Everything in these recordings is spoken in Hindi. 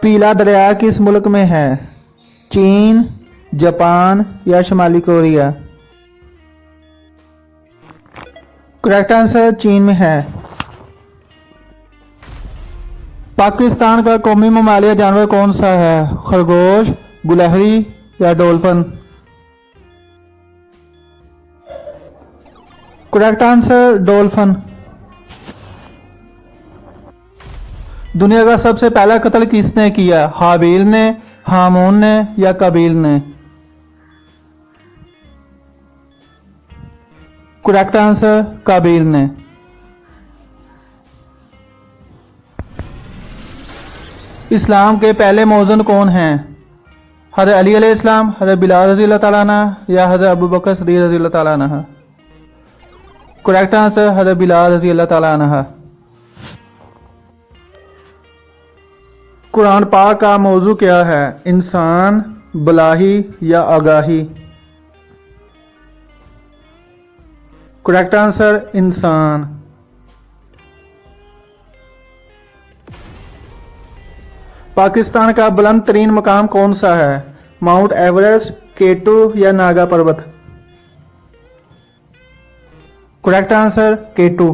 पीला दरिया किस मुल्क में है? चीन, जापान या शुमाली कोरिया? करेक्ट आंसर चीन में है। पाकिस्तान का कौमी ममालिया जानवर कौन सा है? खरगोश, गुलहरी या डॉल्फिन? Correct answer dolphin. दुनिया का सबसे पहला कत्ल किसने किया? हाबील ने, हामून ने या काबील ने? करेक्ट आंसर काबील ने। इस्लाम के पहले मौजून कौन हैं? हज़रत अली अलैहिस्सलाम, हज़रत बिलाल रज़ी अल्लाह तआला अन्हु या हज़रत अबू बकर सिद्दीक़ रज़ी अल्लाह तआला अन्हु? करेक्ट आंसर हज़रत बिलाल रज़ी अल्लाह तआला अन्हु। कुरान पाक का मौजू क्या है? इंसान, बलाही या आगाही? करेक्ट आंसर इंसान। पाकिस्तान का बुलंद तरीन मकाम कौन सा है? माउंट एवरेस्ट, केटू या नागा पर्वत? Correct answer केटू।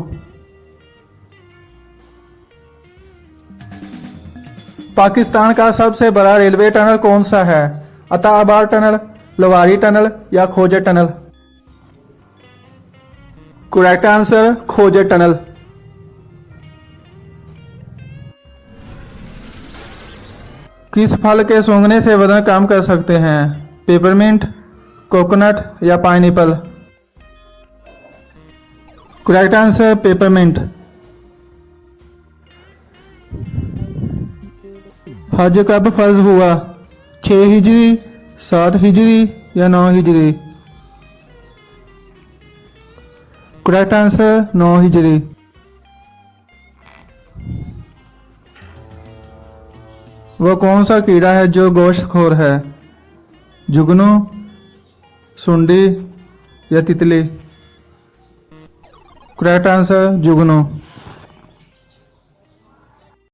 पाकिस्तान का सबसे बड़ा रेलवे टनल कौन सा है? अता अबार टनल, लवारी टनल या खोजे टनल? करेक्ट आंसर खोजे टनल। किस फल के सूंघने से वजन कम कर सकते हैं? पेपरमिंट, कोकोनट या पाइनएप्पल? Correct answer peppermint. हज कब फर्ज हुआ? 6 हिजरी, 7 हिजरी या 9 हिजरी? करेक्ट आंसर 9 हिजरी। वह कौन सा कीड़ा है जो गोश्तखोर है? जुगनू, सुंडी या तितली? करेक्ट आंसर जुगनू।